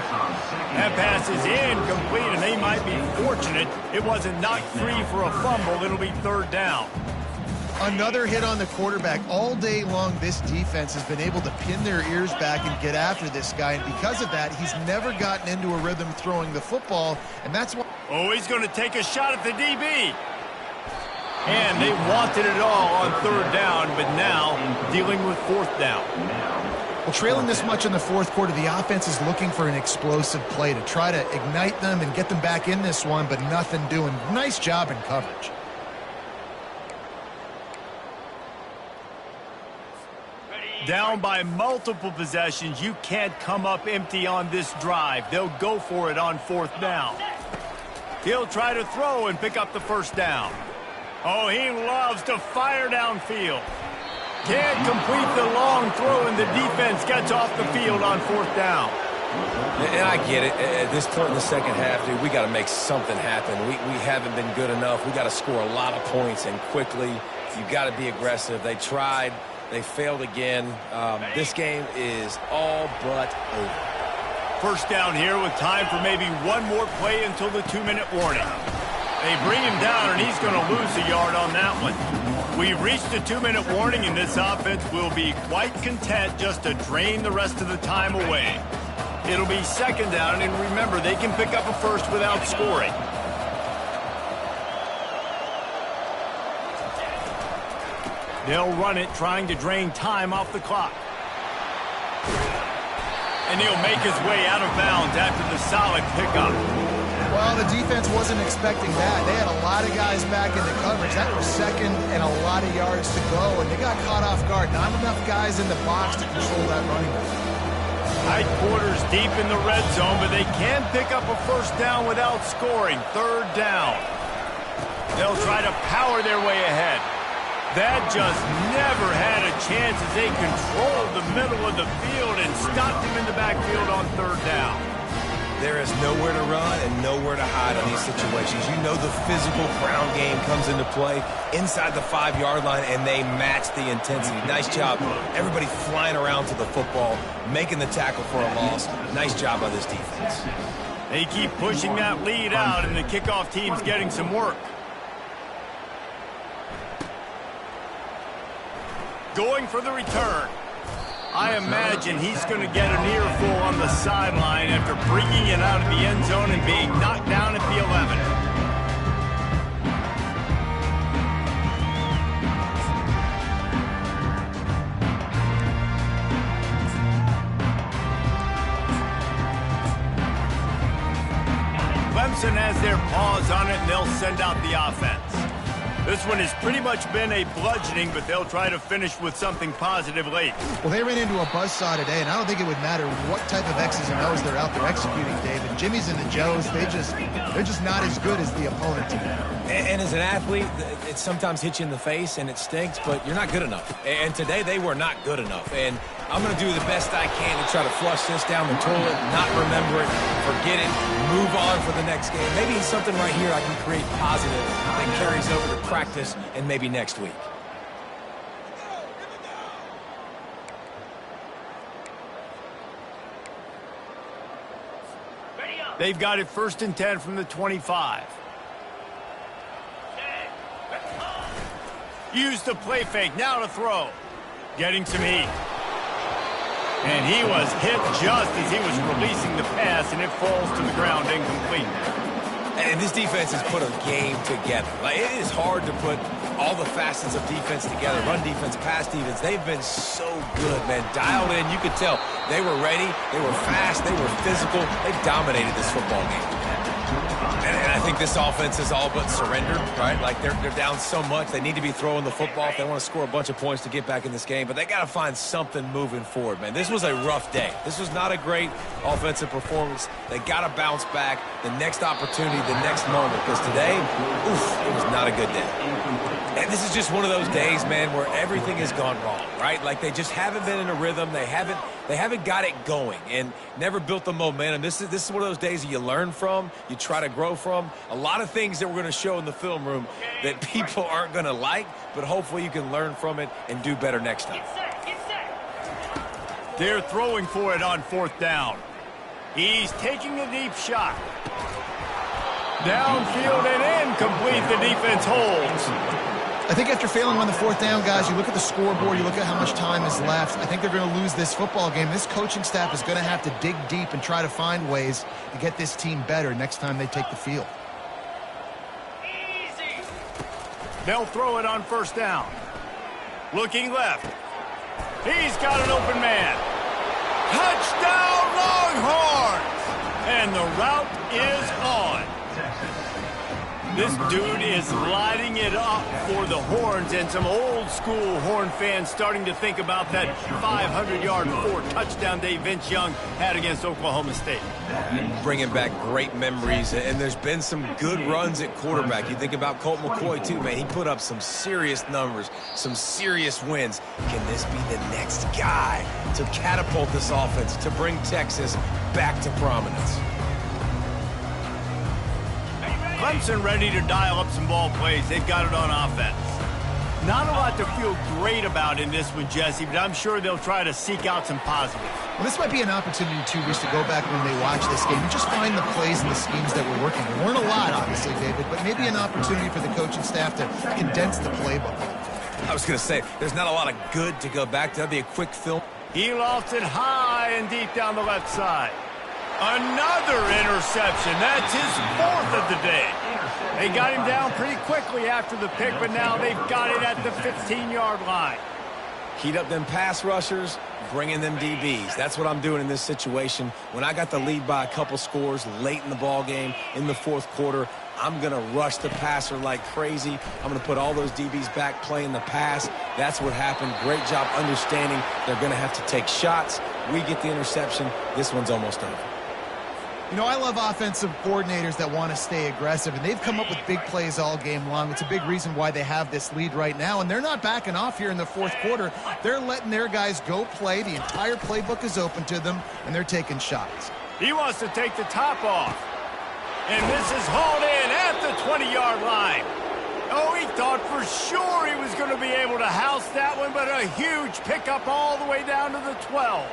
That pass is incomplete, and they might be fortunate it wasn't knocked free for a fumble. It'll be third down. Another hit on the quarterback. All day long, this defense has been able to pin their ears back and get after this guy, and because of that, he's never gotten into a rhythm throwing the football, and that's why. Oh, he's going to take a shot at the DB. And they wanted it all on third down, but now dealing with fourth down. Well, trailing this much in the fourth quarter, the offense is looking for an explosive play to try to ignite them and get them back in this one, but nothing doing. Nice job in coverage. Down by multiple possessions, you can't come up empty on this drive. They'll go for it on fourth down. He'll try to throw and pick up the first down. Oh, he loves to fire downfield. Can't complete the long throw, and the defense gets off the field on fourth down. And I get it. At this point in the second half, dude, we got to make something happen. We haven't been good enough. We got to score a lot of points and quickly. You got to be aggressive. They tried. They failed again. This game is all but over. First down here with time for maybe one more play until the 2-minute warning. They bring him down, and he's going to lose a yard on that one. We've reached the 2-minute warning, and this offense will be quite content just to drain the rest of the time away. It'll be second down, and remember, they can pick up a first without scoring. They'll run it, trying to drain time off the clock. And he'll make his way out of bounds after the solid pickup. Well, the defense wasn't expecting that. They had a lot of guys back in the coverage. That was second and a lot of yards to go, and they got caught off guard. Not enough guys in the box to control that running back. Tight quarters deep in the red zone, but they can pick up a first down without scoring. Third down. They'll try to power their way ahead. That just never had a chance as they controlled the middle of the field and stopped him in the backfield on third down. There is nowhere to run and nowhere to hide on these situations. You know the physical ground game comes into play inside the 5-yard line, and they match the intensity. Nice job. Everybody flying around to the football, making the tackle for a loss. Nice job by this defense. They keep pushing that lead out, and the kickoff team's getting some work. Going for the return. I imagine he's going to get an earful on the sideline after bringing it out of the end zone and being knocked down at the 11. Clemson has their paws on it, and they'll send out the offense. This one has pretty much been a bludgeoning, but they'll try to finish with something positive late. Well, they ran into a buzzsaw today, and I don't think it would matter what type of X's and O's they're out there executing, David. Jimmy's and the Joes, they're just not as good as the opponent today. And as an athlete, it sometimes hits you in the face, and it stinks, but you're not good enough. And today, they were not good enough. And I'm going to do the best I can to try to flush this down the toilet, not remember it, forget it, move on for the next game. Maybe something right here I can create positive that carries over to practice and maybe next week. They've got it 1st and 10 from the 25. Use the play fake, now to throw. Getting some heat. And he was hit just as he was releasing the pass, and it falls to the ground incomplete. And this defense has put a game together. Like, it is hard to put all the facets of defense together. Run defense, pass defense. They've been so good, man. Dialed in. You could tell they were ready. They were fast. They were physical. They dominated this football game. And I think this offense is all but surrendered, right? Like, they're down so much. They need to be throwing the football if they want to score a bunch of points to get back in this game. But they got to find something moving forward, man. This was a rough day. This was not a great offensive performance. They got to bounce back the next opportunity, the next moment. Because today, it was not a good day. And this is just one of those days, man, where everything has gone wrong, right? Like, they just haven't been in a rhythm. They haven't got it going and never built the momentum. This is one of those days that you learn from, you try to grow from. A lot of things that we're going to show in the film room that people aren't going to like, but hopefully you can learn from it and do better next time. They're throwing for it on 4th down. He's taking a deep shot. Downfield and incomplete. The defense holds. I think after failing on the 4th down, guys, you look at the scoreboard, you look at how much time is left. I think they're going to lose this football game. This coaching staff is going to have to dig deep and try to find ways to get this team better next time they take the field. Easy. They'll throw it on 1st down. Looking left. He's got an open man. Touchdown, Longhorns! And the route is on. This dude is lighting it up for the Horns, and some old-school Horn fans starting to think about that 500-yard 4-touchdown day Vince Young had against Oklahoma State. Bringing back great memories, and there's been some good runs at quarterback. You think about Colt McCoy, too, man. He put up some serious numbers, some serious wins. Can this be the next guy to catapult this offense, to bring Texas back to prominence? Clemson ready to dial up some ball plays. They've got it on offense. Not a lot to feel great about in this one, Jesse, but I'm sure they'll try to seek out some positives. Well, this might be an opportunity, too, Reese, to go back when they watch this game and just find the plays and the schemes that were working. There weren't a lot, obviously, David, but maybe an opportunity for the coaching staff to condense the playbook. I was going to say, there's not a lot of good to go back to. That'd be a quick film. He lofts it high and deep down the left side. Another interception. That's his 4th of the day. They got him down pretty quickly after the pick, but now they've got it at the 15-yard line. Heat up them pass rushers, bring in them DBs. That's what I'm doing in this situation. When I got the lead by a couple scores late in the ball game, in the 4th quarter, I'm going to rush the passer like crazy. I'm going to put all those DBs back playing the pass. That's what happened. Great job understanding they're going to have to take shots. We get the interception. This one's almost over. You know, I love offensive coordinators that want to stay aggressive, and they've come up with big plays all game long. It's a big reason why they have this lead right now, and they're not backing off here in the 4th quarter. They're letting their guys go play. The entire playbook is open to them, and they're taking shots. He wants to take the top off. And this is hauled in at the 20-yard line. Oh, he thought for sure he was going to be able to house that one, but a huge pickup all the way down to the 12.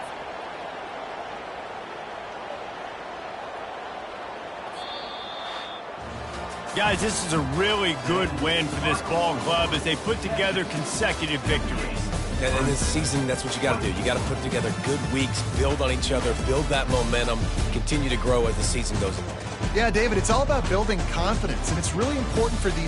Guys, this is a really good win for this ball club as they put together consecutive victories. And in this season, that's what you got to do. You got to put together good weeks, build on each other, build that momentum, continue to grow as the season goes along. Yeah, David, it's all about building confidence, and it's really important for these